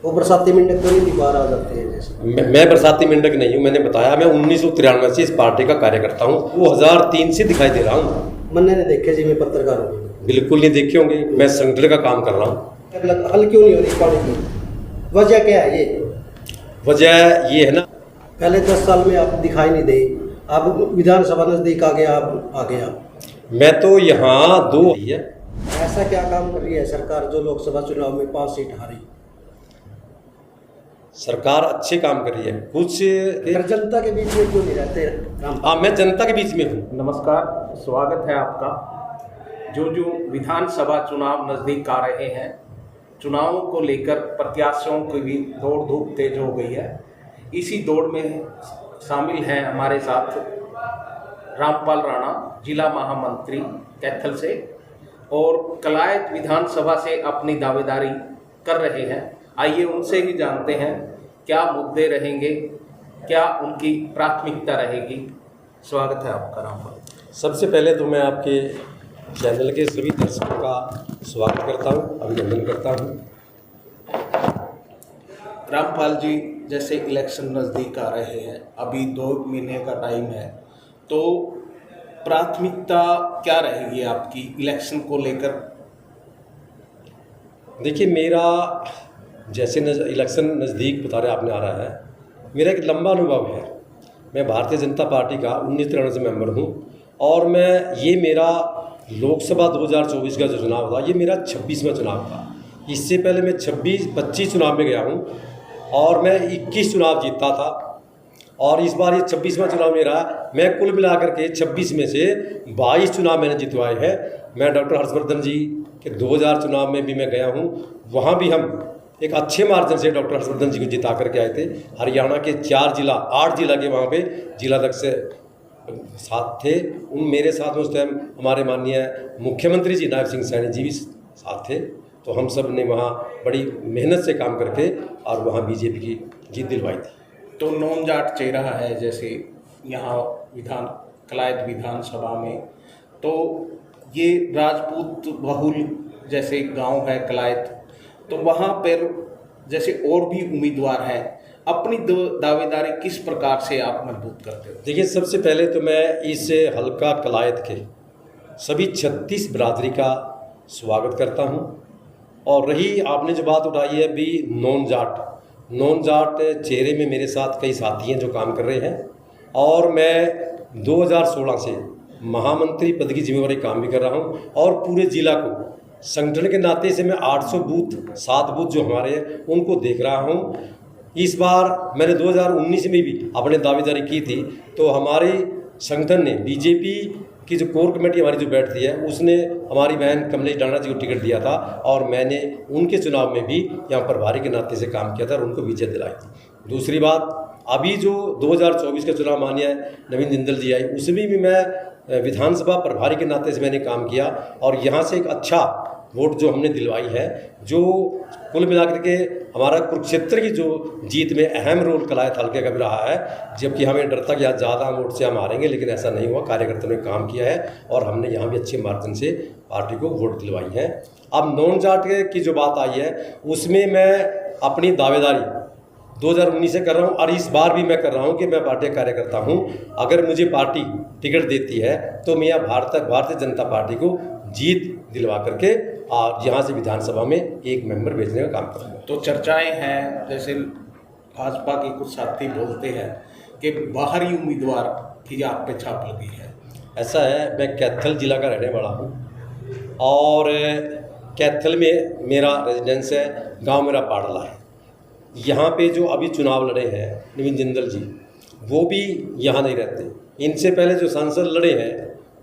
वो बरसाती मेंढक तो नहीं बाहर आ जाते हैं जैसे। मैं बरसाती मेंढक नहीं हूँ। मैंने बताया मैं 1993 से इस पार्टी का कार्यकर्ता हूँ। 2003 से दिखाई दे रहा हूँ। मैंने देखे जी, मैं पत्रकार हूँ। बिल्कुल नहीं देखे होंगे। मैं संगठन का काम कर रहा हूँ। हल क्यों नहीं हो रही पानी की? वजह क्या है ये? वजह ये है ना, पहले 10 साल में आप दिखाई नहीं दे, अब विधानसभा नजदीक आ गया, आप आ गया। मैं तो यहाँ दो है। ऐसा क्या काम कर रही है सरकार जो लोकसभा चुनाव में 5 सीट हारी? सरकार अच्छे काम कर रही है कुछ। फिर जनता के बीच में क्यों नहीं रहते? हाँ, मैं जनता के बीच में हूँ। नमस्कार, स्वागत है आपका। जो विधानसभा चुनाव नज़दीक आ रहे हैं, चुनावों को लेकर प्रत्याशियों की भी दौड़ धूप तेज हो गई है। इसी दौड़ में शामिल हैं हमारे साथ रामपाल राणा, जिला महामंत्री कैथल से, और कलायत विधानसभा से अपनी दावेदारी कर रहे हैं। आइए उनसे ही जानते हैं क्या मुद्दे रहेंगे, क्या उनकी प्राथमिकता रहेगी। स्वागत है आपका रामपाल। सबसे पहले तो मैं आपके चैनल के सभी दर्शकों का स्वागत करता हूँ, अभिनंदन करता हूँ। रामपाल जी, जैसे इलेक्शन नज़दीक आ रहे हैं, अभी 2 महीने का टाइम है, तो प्राथमिकता क्या रहेगी आपकी इलेक्शन को लेकर? देखिए, मेरा जैसे इलेक्शन नज़दीक बता रहे आपने आ रहा है, मेरा एक लंबा अनुभव है। मैं भारतीय जनता पार्टी का 1993 से मेंबर हूँ और ये मेरा लोकसभा 2024 का जो चुनाव था, ये मेरा 26वां चुनाव था। इससे पहले मैं 25 चुनाव में गया हूँ और मैं 21 चुनाव जीता था और इस बार ये 26वां चुनाव मेरा। मैं कुल मिलाकर के 26 में से 22 चुनाव मैंने जितवाए हैं। मैं डॉक्टर हर्षवर्धन जी के 2000 चुनाव में भी मैं गया हूँ, वहाँ भी हम एक अच्छे मार्जिन से डॉक्टर हर्षवर्धन जी को जिता करके आए थे। हरियाणा के 8 जिला के वहाँ पे जिलाध्यक्ष से साथ थे। मेरे साथ में उस टाइम हमारे माननीय मुख्यमंत्री जी नायब सिंह सैनी जी भी साथ थे। तो हम सब ने वहाँ बड़ी मेहनत से काम करके और वहाँ बीजेपी की जीत दिलवाई थी। तो नॉन जाट चेहरा है जैसे यहाँ कलायत विधानसभा में, तो ये राजपूत बहुल जैसे गांव है कलायत, तो वहाँ पर जैसे और भी उम्मीदवार हैं, अपनी दावेदारी किस प्रकार से आप मजबूत करते हो? देखिए, सबसे पहले तो मैं इस हल्का कलायत के सभी 36 बिरादरी का स्वागत करता हूँ। और रही आपने जो बात उठाई है अभी नॉन जाट चेहरे में मेरे साथ कई साथी हैं जो काम कर रहे हैं और मैं 2016 से महामंत्री पद की जिम्मेवारी काम भी कर रहा हूँ और पूरे जिला को संगठन के नाते से मैं 800 बूथ 7 बूथ जो हमारे हैं उनको देख रहा हूँ। इस बार मैंने 2019 में भी अपने दावेदारी की थी, तो हमारे संगठन ने बीजेपी की जो कोर कमेटी हमारी जो बैठती है उसने हमारी बहन कमलेश डांडा जी को टिकट दिया था और मैंने उनके चुनाव में भी यहाँ प्रभारी के नाते से काम किया था और उनको विजय दिलाई थी। दूसरी बात, अभी जो 2024 का चुनाव माननीय नवीन जिंदल जी आई, उसमें भी मैं विधानसभा प्रभारी के नाते से मैंने काम किया और यहाँ से एक अच्छा वोट जो हमने दिलवाई है, जो कुल मिलाकर के हमारा कुरुक्षेत्र की जो जीत में अहम रोल कलायत हल्के का भी रहा है। जबकि हमें डर था कि आज ज़्यादा वोट से हम हारेंगे, लेकिन ऐसा नहीं हुआ। कार्यकर्ताओं ने काम किया है और हमने यहाँ भी अच्छे मार्जिन से पार्टी को वोट दिलवाई है। अब नॉन जाट की जो बात आई है, उसमें मैं अपनी दावेदारी 2019 से कर रहा हूँ और इस बार भी मैं कर रहा हूँ कि मैं पार्टी कार्यकर्ता हूँ। अगर मुझे पार्टी टिकट देती है तो मैं भारतीय जनता पार्टी को जीत दिलवा करके और यहाँ से विधानसभा में एक मेंबर भेजने का काम करूँगा। तो चर्चाएं हैं, जैसे भाजपा के कुछ साथी बोलते हैं कि बाहरी उम्मीदवार की आप पे छाप लगी है। ऐसा है, मैं कैथल जिला का रहने वाला हूँ और कैथल में मेरा रेजिडेंस है, गांव मेरा पाड़ला है। यहाँ पे जो अभी चुनाव लड़े हैं नवीन जिंदल जी, वो भी यहाँ नहीं रहते। इनसे पहले जो सांसद लड़े हैं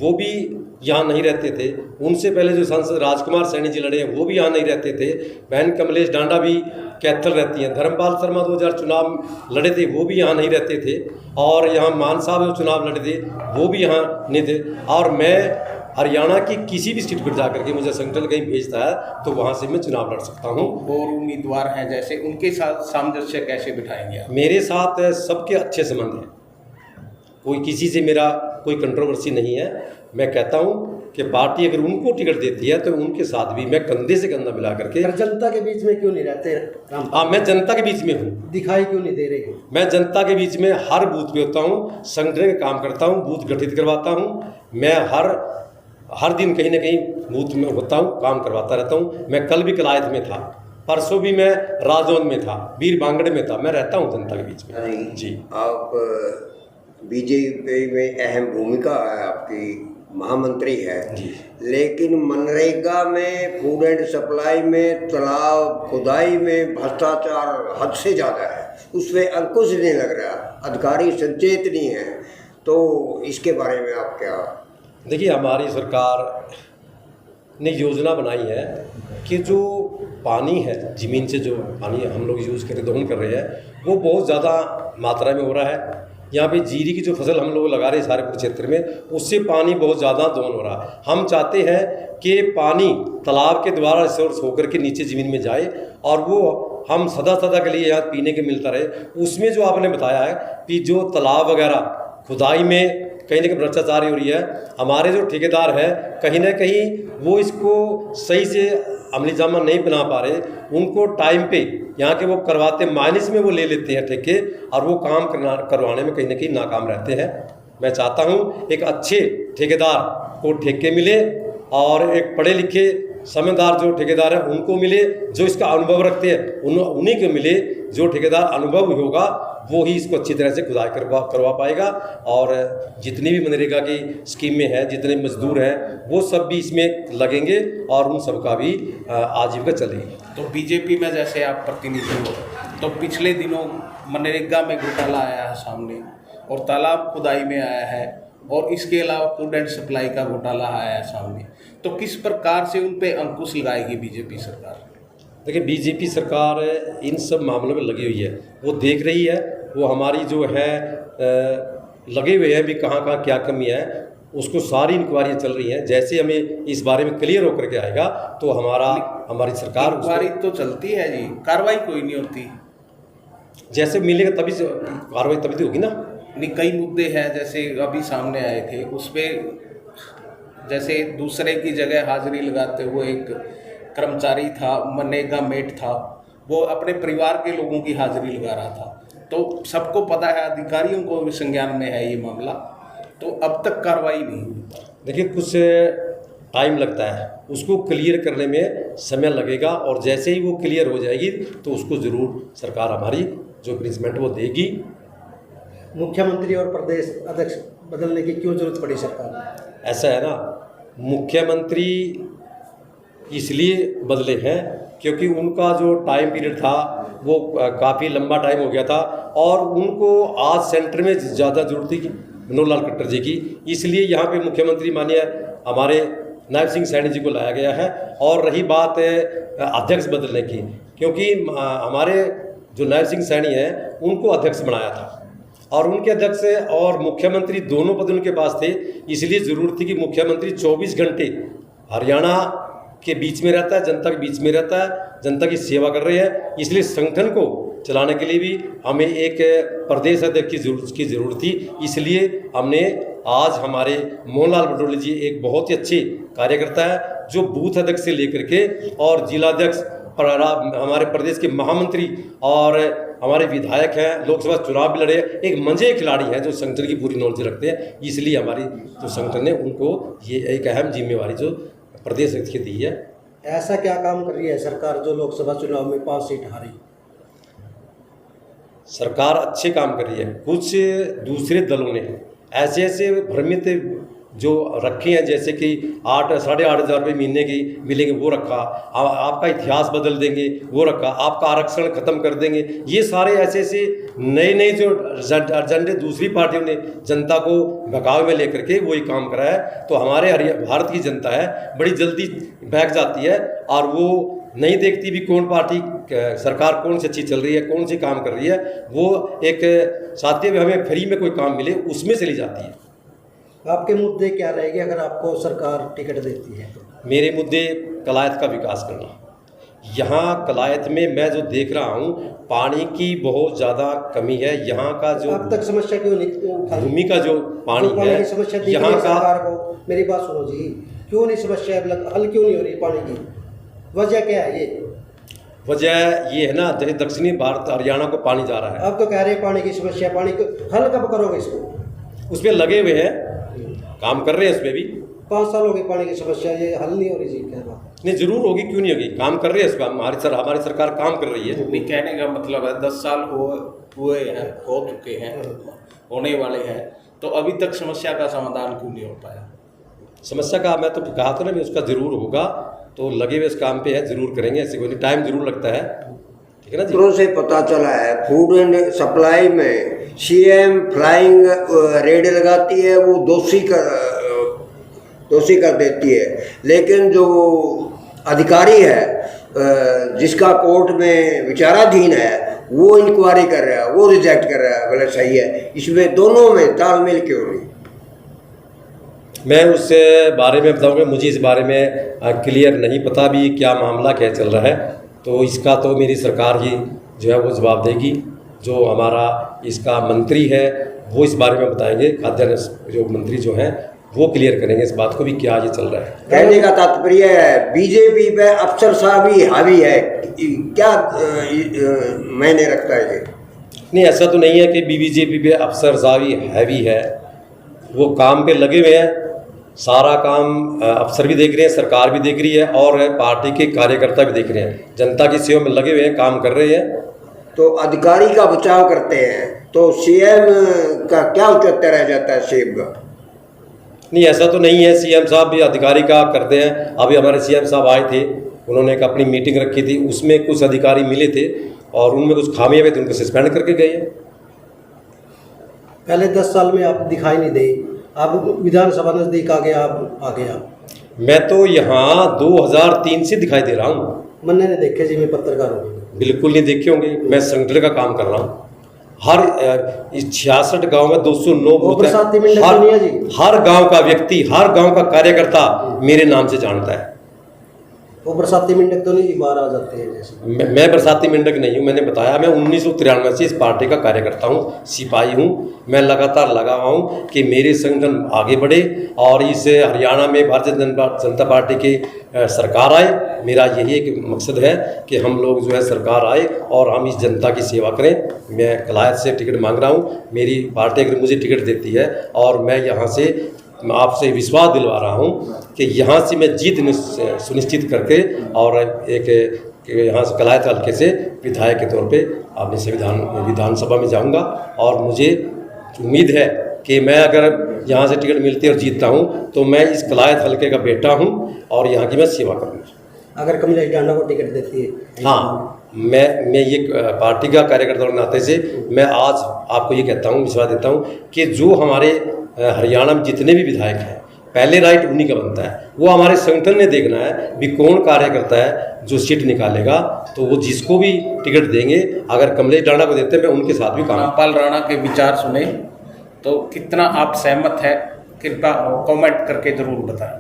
वो भी यहाँ नहीं रहते थे। उनसे पहले जो सांसद राजकुमार सैनी जी लड़े हैं वो भी यहाँ नहीं रहते थे। बहन कमलेश डांडा भी कैथल रहती हैं। धर्मपाल शर्मा 2000 चुनाव लड़े थे, वो भी यहाँ नहीं रहते थे। और यहाँ मान साहब जो चुनाव लड़े थे वो भी यहाँ नहीं थे। और मैं हरियाणा की किसी भी सीट पर जाकर के मुझे संगठन कहीं भेजता है तो वहाँ से मैं चुनाव लड़ सकता हूँ। और उम्मीदवार हैं जैसे, उनके साथ सामंजस्य कैसे बिठाएंगे आप? मेरे साथ सबके अच्छे संबंध हैं, कोई किसी से मेरा कोई कंट्रोवर्सी नहीं है। मैं कहता हूँ कि पार्टी अगर उनको टिकट देती है तो उनके साथ भी मैं कंधे से कंधा मिला करके। पर जनता के बीच में क्यों नहीं रहते हाँ, मैं जनता के बीच में हूँ। दिखाई क्यों नहीं दे रहे हो? मैं जनता के बीच में हर बूथ पे होता हूँ, संगठन का काम करता हूँ, बूथ गठित करवाता हूँ। मैं हर दिन कहीं ना कहीं बूथ में होता हूँ, काम करवाता रहता हूँ। मैं कल भी कलायत में था, परसों भी मैं राजौंद में था, वीर बांगड़े में था। मैं रहता हूँ जनता के बीच में। जी, आप बीजेपी में अहम भूमिका है, आपकी महामंत्री है जी। लेकिन मनरेगा में, फूड एंड सप्लाई में, तालाब खुदाई में भ्रष्टाचार हद से ज़्यादा है, उसमें अंकुश नहीं लग रहा, अधिकारी सचेत नहीं है। तो इसके बारे में आप क्या? देखिए, हमारी सरकार ने योजना बनाई है कि जो पानी है, ज़मीन से जो पानी हम लोग यूज़ करके दोहन कर रहे हैं, वो बहुत ज़्यादा मात्रा में हो रहा है। यहाँ पे जीरी की जो फसल हम लोग लगा रहे हैं सारे क्षेत्र में, उससे पानी बहुत ज़्यादा दोहन हो रहा है। हम चाहते हैं कि पानी तालाब के द्वारा रिसोर्स होकर के नीचे ज़मीन में जाए और वो हम सदा के लिए यहाँ पीने के मिलता रहे। उसमें जो आपने बताया है कि जो तालाब वगैरह खुदाई में कहीं ना कहीं भ्रष्टाचार हो रही है, हमारे जो ठेकेदार हैं कहीं ना कहीं वो इसको सही से अमली जामा नहीं बना पा रहे। उनको टाइम पे यहाँ के वो करवाते, माइनस में वो ले लेते हैं ठेके, और वो काम करवाने में कहीं ना कहीं नाकाम रहते हैं। मैं चाहता हूँ एक अच्छे ठेकेदार को ठेके मिले और एक पढ़े लिखे समझदार जो ठेकेदार हैं उनको मिले, जो इसका अनुभव रखते हैं उन्हीं को मिले। जो ठेकेदार अनुभव होगा वो ही इसको अच्छी तरह से खुदाई करवा पाएगा। और जितनी भी मनरेगा की स्कीमें हैं, जितने मजदूर हैं, वो सब भी इसमें लगेंगे और उन सब का भी आजीविका चलेगी। तो बीजेपी में जैसे आप प्रतिनिधि हो, तो पिछले दिनों मनरेगा में घोटाला आया है सामने, और तालाब खुदाई में आया है, और इसके अलावा फूड एंड सप्लाई का घोटाला आया है सामने। तो किस प्रकार से उन पे अंकुश लगाएगी बीजेपी सरकार? देखिए, बीजेपी सरकार इन सब मामलों में लगी हुई है, वो देख रही है। वो हमारी जो है लगे हुए हैं भी कहाँ क्या कमी है, उसको सारी इंक्वायरियाँ चल रही हैं। जैसे हमें इस बारे में क्लियर होकर के आएगा तो हमारी सरकार इंक्वायरी तो चलती है जी, कार्रवाई कोई नहीं होती। जैसे मिलेगा तभी से कार्रवाई तभी तो होगी ना। नहीं, कई मुद्दे हैं जैसे अभी सामने आए थे, उस पर जैसे दूसरे की जगह हाजिरी लगाते हुए एक कर्मचारी था, मनरेगा मेट था, वो अपने परिवार के लोगों की हाजिरी लगा रहा था। तो सबको पता है, अधिकारियों को भी संज्ञान में है ये मामला, तो अब तक कार्रवाई नहीं हुई। देखिए, कुछ टाइम लगता है, उसको क्लियर करने में समय लगेगा, और जैसे ही वो क्लियर हो जाएगी तो उसको ज़रूर सरकार हमारी जो पनिशमेंट वो देगी। मुख्यमंत्री और प्रदेश अध्यक्ष बदलने की क्यों जरूरत पड़ी सरकार? ऐसा है ना, मुख्यमंत्री इसलिए बदले हैं क्योंकि उनका जो टाइम पीरियड था वो काफ़ी लंबा टाइम हो गया था, और उनको आज सेंटर में ज़्यादा जरूरत थी मनोहर लाल खट्टर जी की। इसलिए यहाँ पे मुख्यमंत्री माननीय हमारे नायब सिंह सैनी जी को लाया गया है। और रही बात अध्यक्ष बदलने की, क्योंकि हमारे जो नायब सिंह सैनी हैं उनको अध्यक्ष बनाया था, और उनके अध्यक्ष और मुख्यमंत्री दोनों पद उनके पास थे। इसलिए ज़रूरत थी कि मुख्यमंत्री 24 घंटे हरियाणा के बीच में रहता है, जनता के बीच में रहता है, जनता की सेवा कर रहे हैं। इसलिए संगठन को चलाने के लिए भी हमें एक प्रदेश अध्यक्ष की ज़रूरत थी। इसलिए हमने आज हमारे मोहनलाल बटोले जी एक बहुत ही अच्छे कार्यकर्ता है, जो बूथ अध्यक्ष से लेकर के और जिलाध्यक्ष, हमारे प्रदेश के महामंत्री और हमारे विधायक हैं, लोकसभा चुनाव भी लड़े, एक मंझे खिलाड़ी हैं जो संगठन की पूरी नॉलेज रखते हैं। इसलिए हमारी जो संगठन ने उनको ये एक अहम जिम्मेवारी जो प्रदेश की दी है। ऐसा क्या काम कर रही है सरकार जो लोकसभा चुनाव में 5 सीट हारी? सरकार अच्छे काम कर रही है। कुछ दूसरे दलों ने ऐसे भ्रमित जो रखे हैं, जैसे कि 8,500 रुपये महीने की मिलेंगे वो रखा, आपका इतिहास बदल देंगे वो रखा, आपका आरक्षण ख़त्म कर देंगे। ये सारे ऐसे नए जो एजेंडे दूसरी पार्टियों ने जनता को बहकावे में लेकर के वो ही काम करा है। तो हमारे भारत की जनता है बड़ी जल्दी बहक जाती है, और वो नहीं देखती भी कौन पार्टी सरकार कौन सी अच्छी चल रही है, कौन सी काम कर रही है। वो एक साथी में हमें फ्री में कोई काम मिले उसमें चली जाती है। आपके मुद्दे क्या रहेंगे अगर आपको सरकार टिकट देती है? मेरे मुद्दे कलायत का विकास करना। यहाँ कलायत में मैं जो देख रहा हूँ पानी की बहुत ज़्यादा कमी है। यहाँ का जो अब तक समस्या क्यों नहीं भूमि का जो पानी है समस्या यहाँ का, सरकार को, मेरी बात सुनो जी, क्यों नहीं समस्या हल क्यों नहीं हो रही पानी की? वजह क्या है ये? वजह ये है ना, जैसे दक्षिणी भारत हरियाणा को पानी जा रहा है, अब तो कह रहे हैं पानी की समस्या, पानी को हल कब करोगे इसको? उसमें लगे हुए हैं, काम कर रहे हैं उसमें भी। 5 साल हो गए पानी की समस्या, ये हल नहीं हो रही जी, क्या बात? नहीं, जरूर होगी, क्यों नहीं होगी, काम कर रहे हैं इस पर। हमारी सरकार काम कर रही है। नहीं, कहने का मतलब है 10 साल हुए हैं, हो चुके हैं, होने वाले हैं, तो अभी तक समस्या का समाधान क्यों नहीं हो पाया? समस्या का मैं तो कहा था ना, भी उसका जरूर होगा, तो लगे हुए इस काम पे है, जरूर करेंगे, ऐसे कोई नहीं, टाइम जरूर लगता है, ठीक है ना जी। सूत्रों से पता चला है फूड एंड सप्लाई में सीएम फ्लाइंग रेड लगाती है, वो दोषी कर देती है, लेकिन जो अधिकारी है जिसका कोर्ट में विचाराधीन है वो इंक्वायरी कर रहा है, वो रिजेक्ट कर रहा है, बोले सही है। इसमें दोनों में तालमेल क्यों नहीं? मैं उस बारे में बताऊंगा, मुझे इस बारे में क्लियर नहीं पता भी क्या मामला क्या चल रहा है, तो इसका तो मेरी सरकार ही जो है वो जवाब देगी। जो हमारा इसका मंत्री है वो इस बारे में बताएंगे, खाद्यान्न जो मंत्री जो हैं वो क्लियर करेंगे इस बात को भी, क्या ये चल रहा है। कहने का तात्पर्य है बीजेपी पे अफसरशाही हावी है, क्या मायने रखता है ये? नहीं, ऐसा तो नहीं है कि बीजेपी पे अफसरशाही हैवी है, वो काम पे लगे हुए हैं, सारा काम अफसर भी देख रहे हैं, सरकार भी देख रही है, और पार्टी के कार्यकर्ता भी देख रहे हैं, जनता की सेवा में लगे हुए हैं, काम कर रहे हैं। तो अधिकारी का बचाव करते हैं तो सीएम का क्या उच्चतर रह जाता है सीएम का? नहीं, ऐसा तो नहीं है, सीएम साहब भी अधिकारी का करते हैं। अभी हमारे सीएम साहब आए थे, उन्होंने एक अपनी मीटिंग रखी थी, उसमें कुछ अधिकारी मिले थे और उनमें कुछ खामियां भी थे, उनको सस्पेंड करके गए हैं। पहले 10 साल में आप दिखाई नहीं दे, अब विधानसभा नजदीक आ गया, आप आ गया। मैं तो यहाँ 2003 से दिखाई दे रहा हूँ। मैंने नहीं देखे जी, मैं पत्रकार हूँ। बिल्कुल नहीं देखे होंगे, मैं संगठन का काम कर रहा हूँ। हर 66 गांव में 209 बूथ हैं, हर गांव का व्यक्ति, हर गांव का कार्यकर्ता मेरे नाम से जानता है। वो बरसाती मेंढक तो नहीं बाहर आ जाते हैं जैसे? मैं बरसाती मेंढक नहीं हूँ, मैंने बताया मैं 1993 से इस पार्टी का कार्यकर्ता हूँ, सिपाही हूँ। मैं लगातार लगा हुआ हूँ कि मेरे संगठन आगे बढ़े और इस हरियाणा में भारतीय जनता पार्टी की सरकार आए। मेरा यही एक मकसद है कि हम लोग जो है सरकार आए और हम इस जनता की सेवा करें। मैं कलायत से टिकट मांग रहा हूँ, मेरी पार्टी अगर मुझे टिकट देती है और मैं यहाँ से आपसे विश्वास दिलवा रहा हूँ कि यहाँ से मैं जीत सुनिश्चित करके और एक यहाँ से कलायत हल्के से विधायक के तौर पे अपने विधानसभा में जाऊँगा। और मुझे उम्मीद है कि मैं अगर यहाँ से टिकट मिलती है और जीतता हूँ तो मैं इस कलायत हल्के का बेटा हूँ और यहाँ की मैं सेवा करूँगा। अगर कमलेश डांडा को टिकट देती है? हाँ, मैं ये पार्टी का कार्यकर्ता होने नाते से मैं आज आपको ये कहता हूँ, विश्वास देता हूँ कि जो हमारे हरियाणा में जितने भी विधायक हैं, पहले राइट उन्हीं का बनता है। वो हमारे संगठन ने देखना है भी कौन कार्यकर्ता है जो सीट निकालेगा, तो वो जिसको भी टिकट देंगे, अगर कमलेश डांडा को देते हैं मैं उनके साथ भी काम। रामपाल राणा के विचार सुने तो कितना आप सहमत है, कृपया कमेंट करके जरूर बताएं।